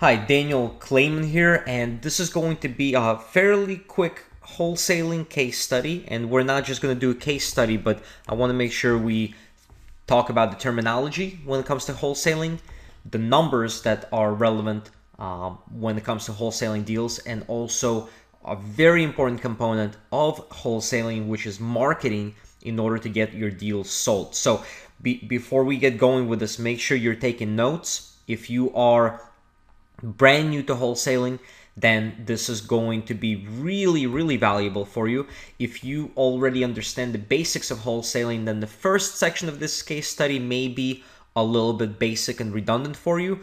Hi, Daniel Clayman here, and this is going to be a fairly quick wholesaling case study. And we're not just going to do a case study, but I want to make sure we talk about the terminology when it comes to wholesaling, the numbers that are relevant when it comes to wholesaling deals, and also a very important component of wholesaling, which is marketing in order to get your deals sold. So before we get going with this, make sure you're taking notes. If you are brand new to wholesaling, then this is going to be really valuable for you. If you already understand the basics of wholesaling, then the first section of this case study may be a little bit basic and redundant for you.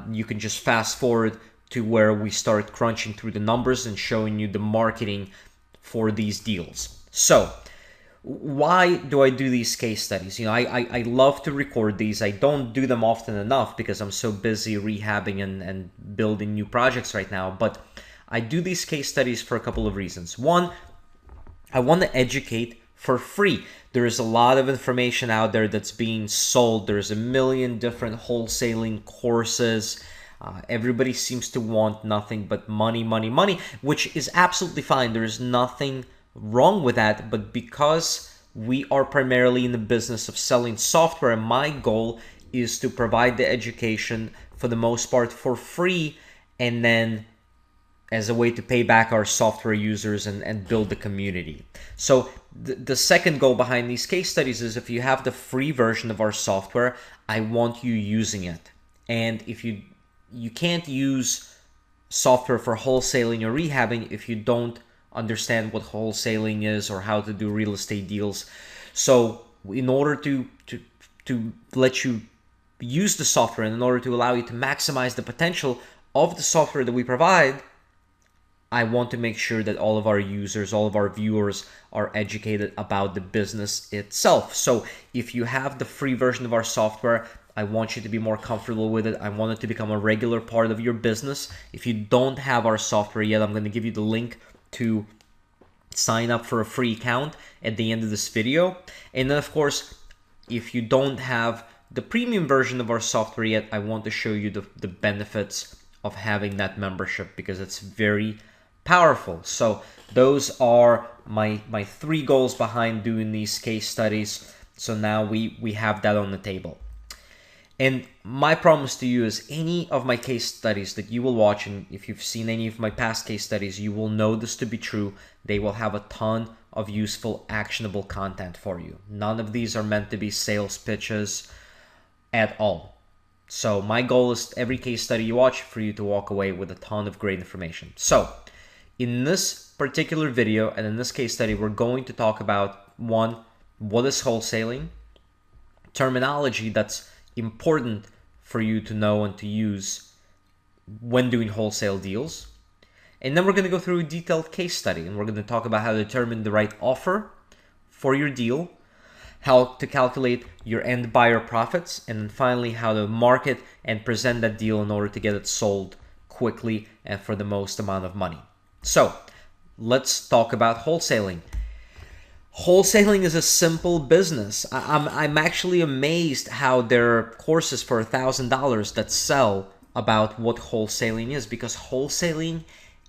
You can just fast forward to where we start crunching through the numbers and showing you the marketing for these deals. So why do I do these case studies? I love to record these. I don't do them often enough because I'm so busy rehabbing and building new projects right now. But I do these case studies for a couple of reasons. One, I want to educate for free. There is a lot of information out there that's being sold. There's a million different wholesaling courses. Everybody seems to want nothing but money, which is absolutely fine. There's nothing wrong with that, but because we are primarily in the business of selling software, my goal is to provide the education for the most part for free, and then as a way to pay back our software users and build the community. So the second goal behind these case studies is, if you have the free version of our software, I want you using it. And if you can't use software for wholesaling or rehabbing if you don't understand what wholesaling is or how to do real estate deals. So in order to let you use the software, and in order to allow you to maximize the potential of the software that we provide, I want to make sure that all of our users, all of our viewers are educated about the business itself. So if you have the free version of our software, I want you to be more comfortable with it. I want it to become a regular part of your business. If you don't have our software yet, I'm going to give you the link to sign up for a free account at the end of this video. And then, of course, if you don't have the premium version of our software yet, I want to show you the benefits of having that membership, because it's very powerful. So those are my three goals behind doing these case studies. So now we have that on the table. And my promise to you is, any of my case studies that you will watch, and if you've seen any of my past case studies, you will know this to be true. They will have a ton of useful, actionable content for you. None of these are meant to be sales pitches at all. So my goal is, every case study you watch, for you to walk away with a ton of great information. So in this particular video and in this case study, we're going to talk about, one, what is wholesaling, terminology that's important for you to know and to use when doing wholesale deals. And then we're going to go through a detailed case study, and we're going to talk about how to determine the right offer for your deal, how to calculate your end buyer profits, and then finally how to market and present that deal in order to get it sold quickly and for the most amount of money. So let's talk about wholesaling. Wholesaling is a simple business. I'm actually amazed how there are courses for $1,000 that sell about what wholesaling is, because wholesaling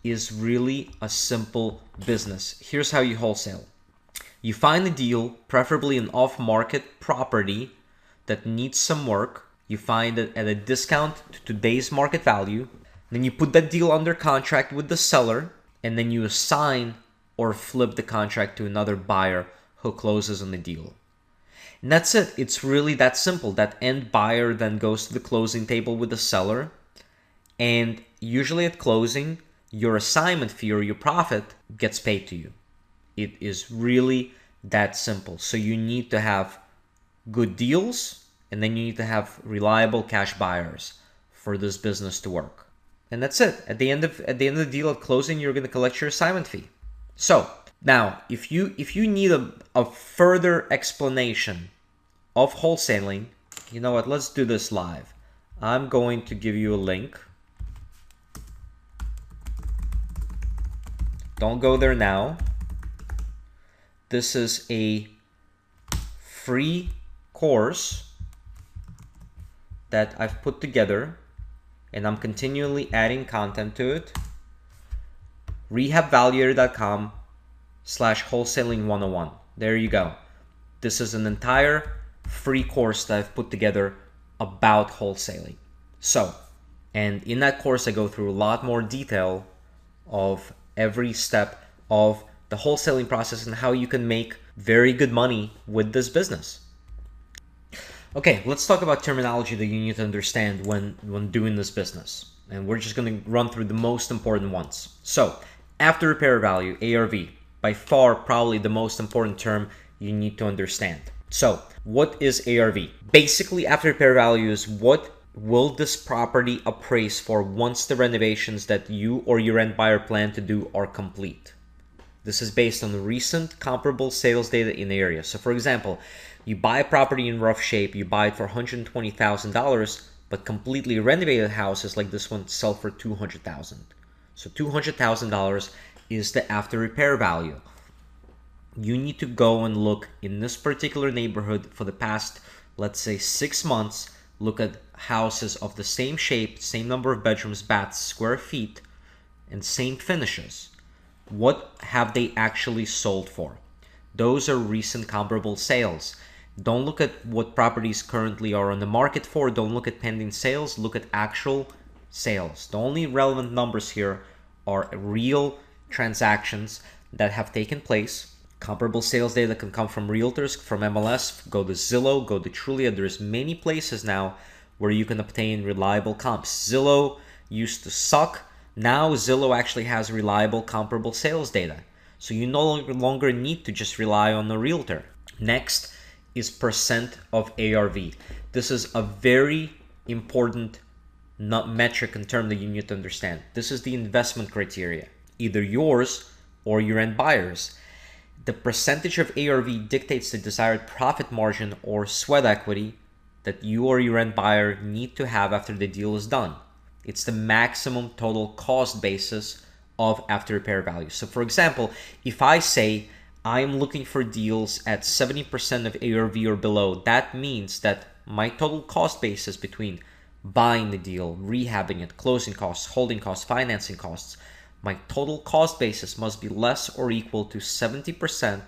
is really a simple business. Here's how you wholesale. You find a deal, preferably an off-market property that needs some work. You find it at a discount to today's market value. Then you put that deal under contract with the seller, and then you assign or flip the contract to another buyer who closes on the deal. And that's it. It's really that simple. That end buyer then goes to the closing table with the seller, and usually at closing, your assignment fee or your profit gets paid to you. It is really that simple. So you need to have good deals, and then you need to have reliable cash buyers for this business to work. And that's it. At the end of the deal, at closing, you're going to collect your assignment fee. So now, if you need a further explanation of wholesaling, you know what? Let's do this live. I'm going to give you a link. Don't go there now. This is a free course that I've put together and I'm continually adding content to it. rehabvaluator.com/wholesaling101. There you go. This is an entire free course that I've put together about wholesaling. So, and in that course, I go through a lot more detail of every step of the wholesaling process and how you can make very good money with this business. Okay, let's talk about terminology that you need to understand when doing this business. And we're just going to run through the most important ones. So, after repair value, ARV, by far probably the most important term you need to understand. So, what is ARV? Basically, after repair value is what will this property appraise for once the renovations that you or your end buyer plan to do are complete. This is based on recent comparable sales data in the area. So for example, you buy a property in rough shape, you buy it for $120,000, but completely renovated houses like this one sell for $200,000. So $200,000 is the after repair value. You need to go and look in this particular neighborhood for the past, let's say 6 months, look at houses of the same shape, same number of bedrooms, baths, square feet, and same finishes. What have they actually sold for? Those are recent comparable sales. Don't look at what properties currently are on the market for. Don't look at pending sales. Look at actual sales. The only relevant numbers here are real transactions that have taken place. Comparable sales data can come from realtors, from MLS, go to Zillow, go to Trulia. There's many places now where you can obtain reliable comps. Zillow used to suck. Now Zillow actually has reliable comparable sales data. So you no longer need to just rely on the realtor. Next is percent of ARV. This is a very important metric and term that you need to understand. This is the investment criteria, either yours or your end buyers. The percentage of ARV dictates the desired profit margin or sweat equity that you or your end buyer need to have after the deal is done. It's the maximum total cost basis of after repair value. So for example, if I say I'm looking for deals at 70% of ARV or below, that means that my total cost basis between buying the deal, rehabbing it, closing costs, holding costs, financing costs, my total cost basis must be less or equal to 70%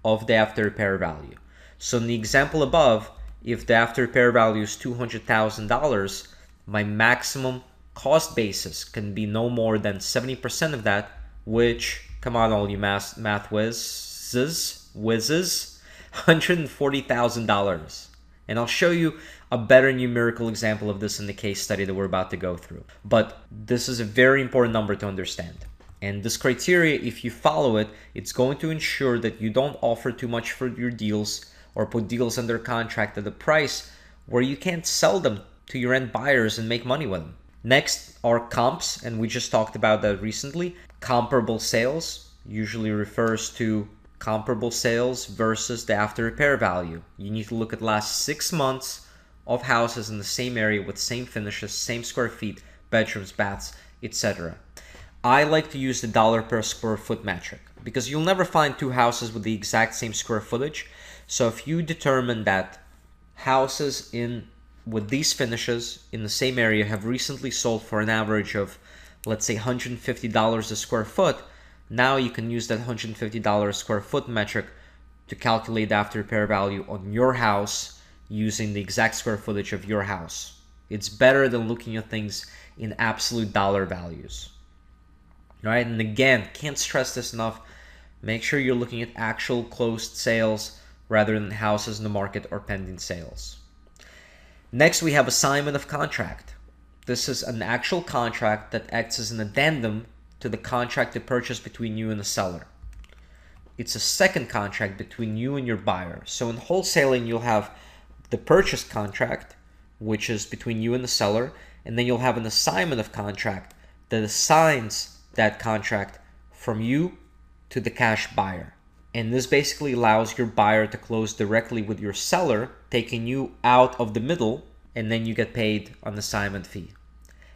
of the after repair value. So in the example above, if the after repair value is $200,000, my maximum cost basis can be no more than 70% of that, which, come on all you math whizzes, $140,000. And I'll show you a better numerical example of this in the case study that we're about to go through. But this is a very important number to understand. And this criteria, if you follow it, it's going to ensure that you don't offer too much for your deals or put deals under contract at a price where you can't sell them to your end buyers and make money with them. Next are comps, and we just talked about that recently. Comparable sales usually refers to comparable sales versus the after repair value. You need to look at last 6 months of houses in the same area with same finishes, same square feet, bedrooms, baths, etc. I like to use the dollar per square foot metric because you'll never find two houses with the exact same square footage. So if you determine that houses with these finishes in the same area have recently sold for an average of, let's say, $150 a square foot, now you can use that $150 square foot metric to calculate the after repair value on your house using the exact square footage of your house. It's better than looking at things in absolute dollar values. Right? And again, can't stress this enough. Make sure you're looking at actual closed sales rather than houses in the market or pending sales. Next, we have assignment of contract. This is an actual contract that acts as an addendum to the contract to purchase between you and the seller. It's a second contract between you and your buyer. So in wholesaling, you'll have the purchase contract, which is between you and the seller, and then you'll have an assignment of contract that assigns that contract from you to the cash buyer. And this basically allows your buyer to close directly with your seller, taking you out of the middle, and then you get paid an assignment fee.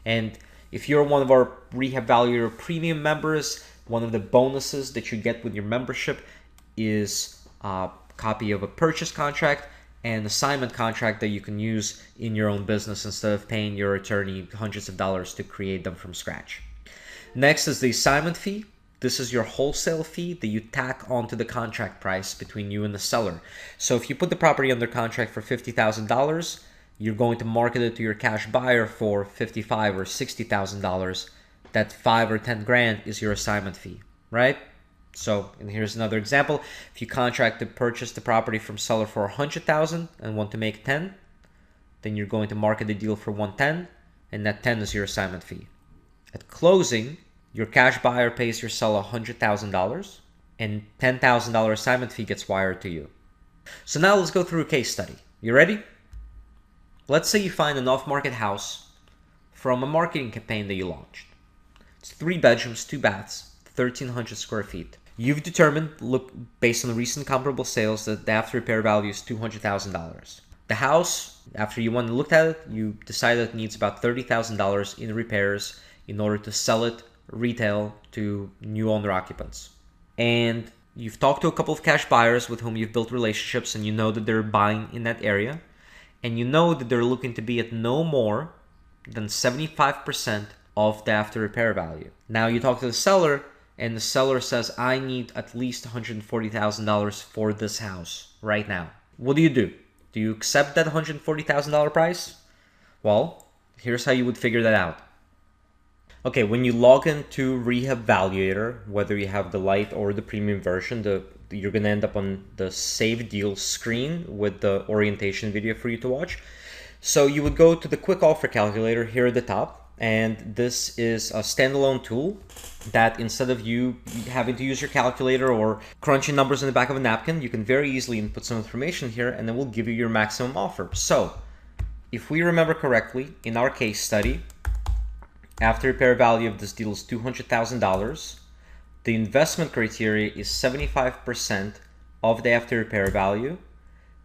And if you're one of our Rehab Valuator Premium members, one of the bonuses that you get with your membership is a copy of a purchase contract an assignment contract that you can use in your own business instead of paying your attorney hundreds of dollars to create them from scratch. Next is the assignment fee. This is your wholesale fee that you tack onto the contract price between you and the seller. So if you put the property under contract for $50,000, you're going to market it to your cash buyer for $55,000 or $60,000. That 5 or 10 grand is your assignment fee, right? So, and here's another example. If you contract to purchase the property from seller for $100,000 and want to make 10, then you're going to market the deal for 110, and that 10 is your assignment fee. At closing, your cash buyer pays your seller $100,000, and $10,000 assignment fee gets wired to you. So now let's go through a case study. You ready? Let's say you find an off-market house from a marketing campaign that you launched. It's 3 bedrooms, 2 baths, 1,300 square feet. You've determined, based on the recent comparable sales, that the after repair value is $200,000. The house, after you went and looked at it, you decided it needs about $30,000 in repairs in order to sell it retail to new owner occupants. And you've talked to a couple of cash buyers with whom you've built relationships, and you know that they're buying in that area, and you know that they're looking to be at no more than 75% of the after repair value. Now you talk to the seller, and the seller says, I need at least $140,000 for this house right now. What do? Do you accept that $140,000 price? Well, here's how you would figure that out. Okay, when you log into Rehab Valuator, whether you have the light or the premium version, you're going to end up on the Save Deal screen with the orientation video for you to watch. So you would go to the Quick Offer Calculator here at the top, and this is a standalone tool that instead of you having to use your calculator or crunching numbers in the back of a napkin, you can very easily input some information here, and it will give you your maximum offer. So if we remember correctly, in our case study, after repair value of this deal is $200,000. The investment criteria is 75% of the after repair value.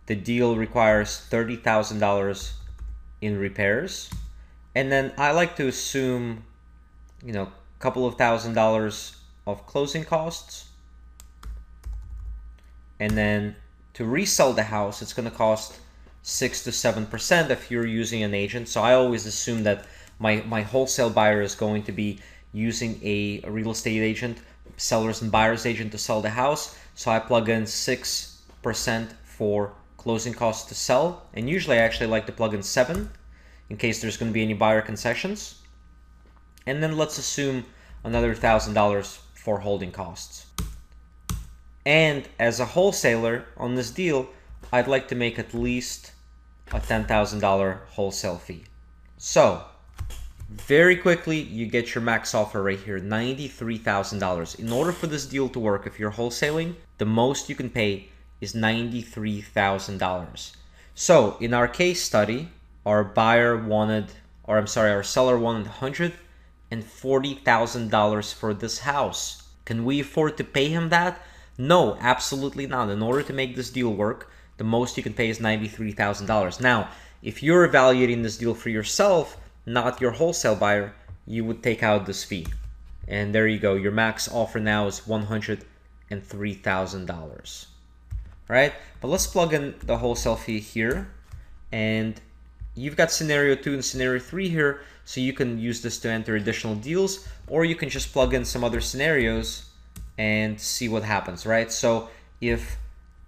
The deal requires $30,000 in repairs. And then I like to assume, a couple of $1,000s of closing costs. And then to resell the house, it's going to cost 6 to 7% if you're using an agent. So I always assume that my wholesale buyer is going to be using a real estate agent, seller's and buyer's agent to sell the house. So I plug in 6% for closing costs to sell. And usually I actually like to plug in 7 in case there's going to be any buyer concessions. And then let's assume another $1,000 for holding costs. And as a wholesaler on this deal, I'd like to make at least a $10,000 wholesale fee. So very quickly, you get your max offer right here, $93,000. In order for this deal to work, if you're wholesaling, the most you can pay is $93,000. So in our case study, our seller wanted $140,000 for this house. Can we afford to pay him that? No, absolutely not. In order to make this deal work, the most you can pay is $93,000. Now, if you're evaluating this deal for yourself, not your wholesale buyer, you would take out this fee. And there you go. Your max offer now is $103,000. Right? But let's plug in the wholesale fee here. And you've got scenario 2 and scenario 3 here. So you can use this to enter additional deals, or you can just plug in some other scenarios and see what happens, right? So if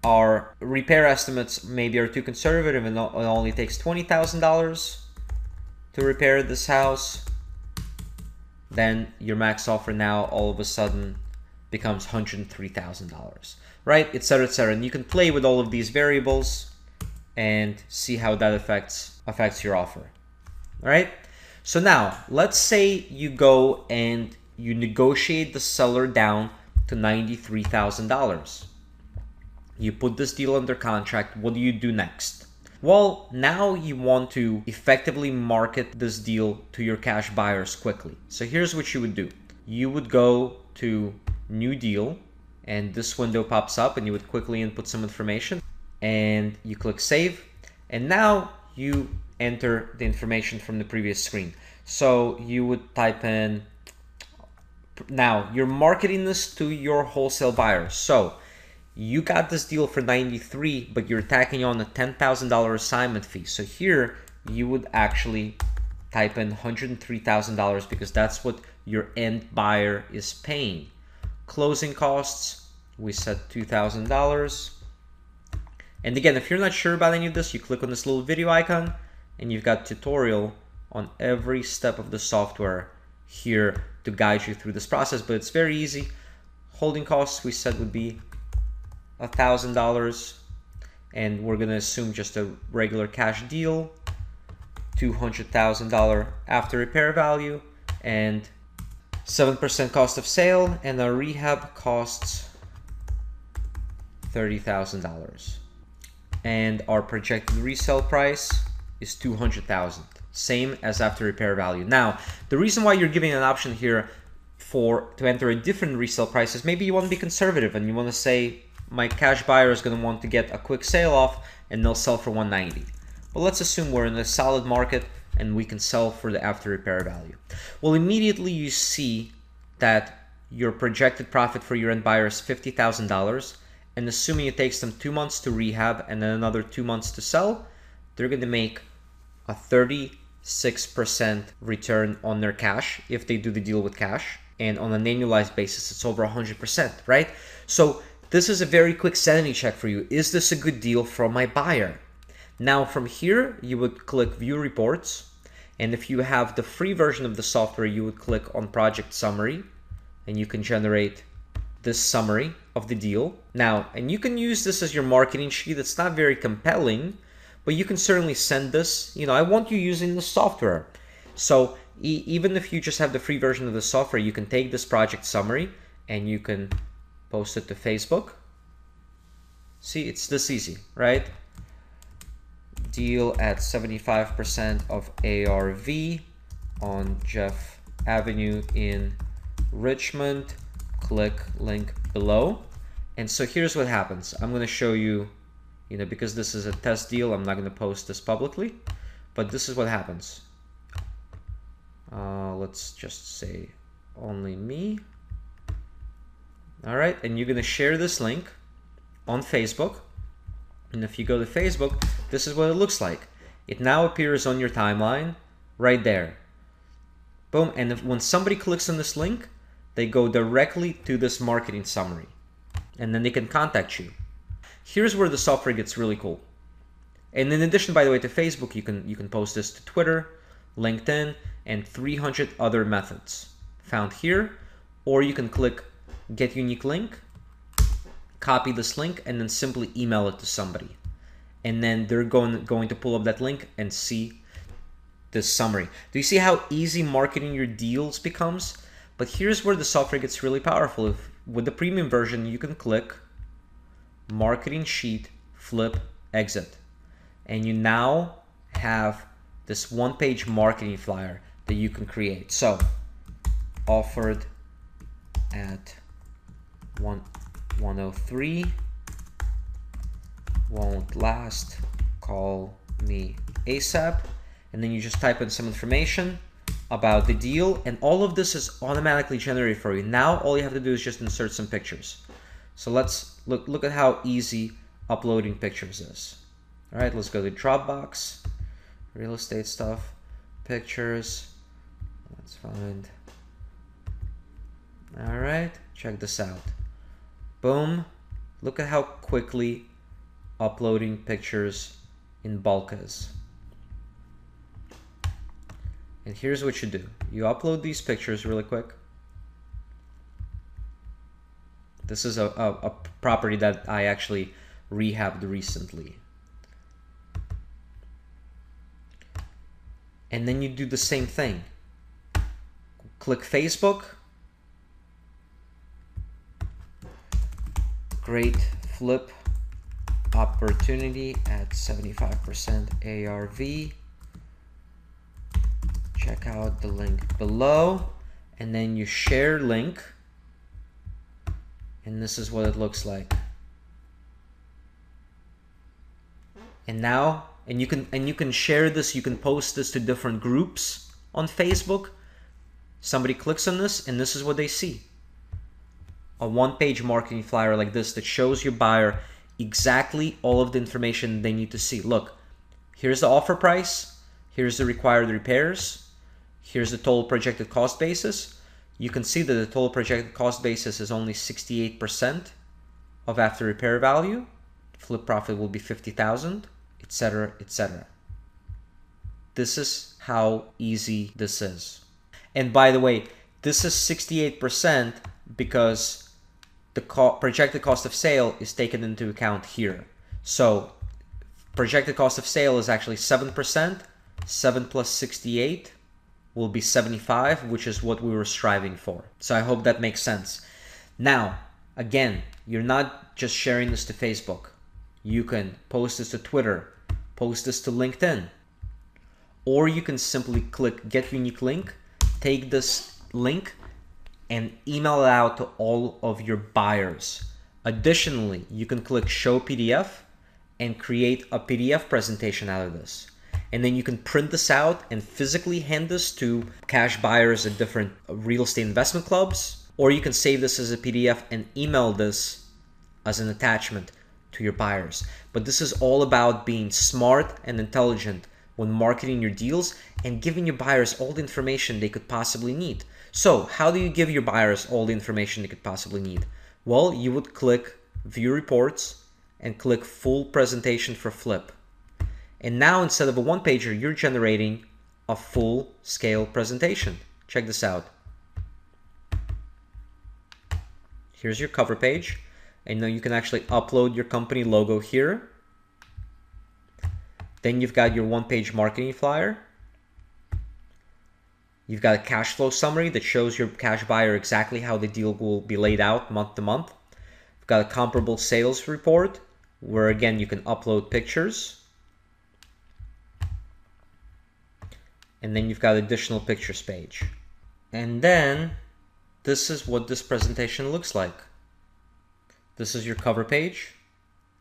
our repair estimates maybe are too conservative and it only takes $20,000 to repair this house, then your max offer now all of a sudden becomes $103,000, right? Etc., etc. And you can play with all of these variables and see how that affects your offer. All right. So now let's say you go and you negotiate the seller down to $93,000. You put this deal under contract. What do you do next? Well, now you want to effectively market this deal to your cash buyers quickly. So here's what you would do. You would go to New Deal, and this window pops up, and you would quickly input some information, and you click Save, and now you enter the information from the previous screen. So you would type in, now you're marketing this to your wholesale buyer. So you got this deal for 93, but you're tacking on a $10,000 assignment fee. So here you would actually type in $103,000 because that's what your end buyer is paying. Closing costs, we set $2,000. And again, if you're not sure about any of this, you click on this little video icon and you've got tutorial on every step of the software here to guide you through this process, but it's very easy. Holding costs we said would be $1,000, and we're gonna assume just a regular cash deal, $200,000 after repair value, and 7% cost of sale, and our rehab costs $30,000. And our projected resale price is $200,000, same as after repair value. Now, the reason why you're giving an option here to enter a different resale price is maybe you want to be conservative and you want to say my cash buyer is going to want to get a quick sale off and they'll sell for $190. But let's assume we're in a solid market and we can sell for the after repair value. Well, immediately you see that your projected profit for your end buyer is $50,000, and assuming it takes them 2 months to rehab and then another 2 months to sell, they're going to make a 36% return on their cash if they do the deal with cash. And on an annualized basis, it's over 100%, right? So this is a very quick sanity check for you. Is this a good deal from my buyer? Now from here, you would click View Reports. And if you have the free version of the software, you would click on Project Summary and you can generate this summary of the deal. Now, and you can use this as your marketing sheet. It's not very compelling, but you can certainly send this. You know, I want you using the software. So even if you just have the free version of the software, you can take this project summary and you can post it to Facebook. See, it's this easy, right? Deal at 75% of ARV on Jeff Avenue in Richmond. Click link below. And so here's what happens. I'm going to show you, because this is a test deal, I'm not going to post this publicly, but this is what happens. Let's just say only me. All right, and you're going to share this link on Facebook. And if you go to Facebook, this is what it looks like. It now appears on your timeline right there. Boom. And when somebody clicks on this link, they go directly to this marketing summary and then they can contact you. Here's where the software gets really cool. And in addition, by the way, to Facebook, you can post this to Twitter, LinkedIn, and 300 other methods found here. Or you can click Get Unique Link, copy this link, and then simply email it to somebody. And then they're going to pull up that link and see this summary. Do you see how easy marketing your deals becomes? But here's where the software gets really powerful. With the premium version, you can click Marketing Sheet, Flip, Exit. And you now have this one-page marketing flyer that you can create. So, offered at 103, won't last, call me ASAP. And then you just type in some information about the deal, and all of this is automatically generated for you. Now all you have to do is just insert some pictures. So let's look at how easy uploading pictures is. All right, let's go to Dropbox, real estate stuff, pictures. Let's find. All right, check this out. Boom. Look at how quickly uploading pictures in bulk is. And here's what you do. You upload these pictures really quick. This is a property that I actually rehabbed recently. And then you do the same thing. Click Facebook. Great flip opportunity at 75% ARV. Check out the link below, and then you share link, and this is what it looks like. And now, and you can share this, you can post this to different groups on Facebook. Somebody clicks on this, and this is what they see. a one-page marketing flyer like this that shows your buyer exactly all of the information they need to see. Look, here's the offer price, here's the required repairs, here's the total projected cost basis. You can see that the total projected cost basis is only 68% of after repair value. Flip profit will be 50,000, etc., etc. This is how easy this is. And by the way, this is 68% because the projected cost of sale is taken into account here. So projected cost of sale is actually 7%. 7 plus 68 will be 75, which is what we were striving for. So I hope that makes sense. Now, again, you're not just sharing this to Facebook. You can post this to Twitter, post this to LinkedIn, or you can simply click Get Unique Link, take this link, and email it out to all of your buyers. Additionally, you can click Show PDF and create a PDF presentation out of this. And then you can print this out and physically hand this to cash buyers at different real estate investment clubs, or you can save this as a PDF and email this as an attachment to your buyers. But this is all about being smart and intelligent when marketing your deals and giving your buyers all the information they could possibly need. So how do you give your buyers all the information they could possibly need? Well, you would click View Reports and click Full Presentation for Flip. And now instead of a one-pager, you're generating a full-scale presentation. Check this out. Here's your cover page. And now you can actually upload your company logo here. Then you've got your one-page marketing flyer. You've got a cash flow summary that shows your cash buyer exactly how the deal will be laid out month to month. You've got a comparable sales report where again you can upload pictures. And then you've got additional pictures page. And then this is what this presentation looks like. This is your cover page.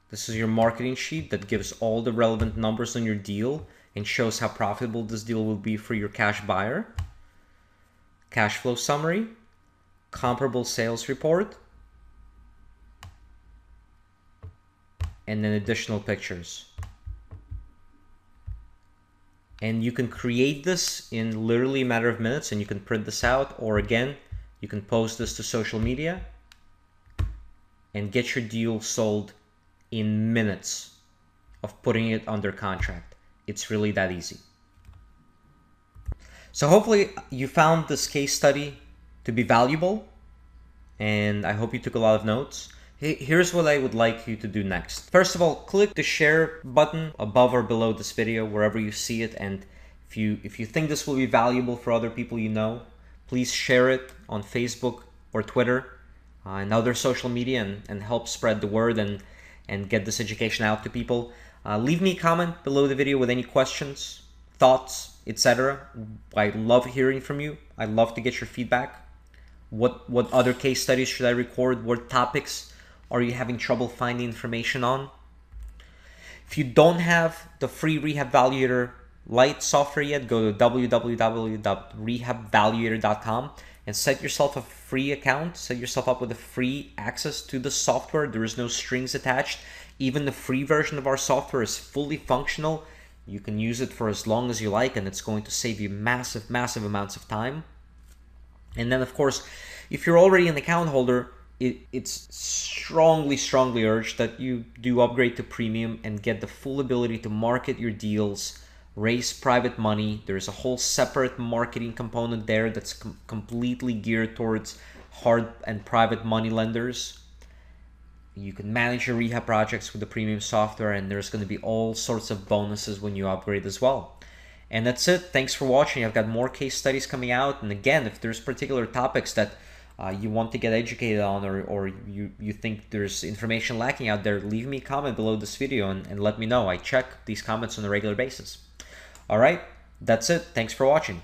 This is your marketing sheet that gives all the relevant numbers on your deal and shows how profitable this deal will be for your cash buyer. Cash flow summary, comparable sales report, and then additional pictures. And you can create this in literally a matter of minutes, and you can print this out, or again, you can post this to social media and get your deal sold in minutes of putting it under contract. It's really that easy. So hopefully you found this case study to be valuable, and I hope you took a lot of notes. Here's what I would like you to do next. First of all, click the share button above or below this video, wherever you see it. And if you think this will be valuable for other people you know, please share it on Facebook or Twitter and other social media and help spread the word and get this education out to people. Leave me a comment below the video with any questions, thoughts, etc. I love hearing from you. I love to get your feedback. What other case studies should I record? What topics are you having trouble finding information on? If you don't have the free Rehab Valuator Lite software yet, go to www.rehabvaluator.com and set yourself a free account. Set yourself up with a free access to the software. There is no strings attached. Even the free version of our software is fully functional. You can use it for as long as you like, and it's going to save you massive amounts of time. And then, of course, if you're already an account holder, it's strongly urged that you do upgrade to premium and get the full ability to market your deals, raise private money. There's a whole separate marketing component there that's completely geared towards hard and private money lenders. You can manage your rehab projects with the premium software, and there's going to be all sorts of bonuses when you upgrade as well. And that's it. Thanks for watching. I've got more case studies coming out. And again, if there's particular topics that you want to get educated on, or you think there's information lacking out there, leave me a comment below this video and let me know. I check these comments on a regular basis. All right, that's it. Thanks for watching.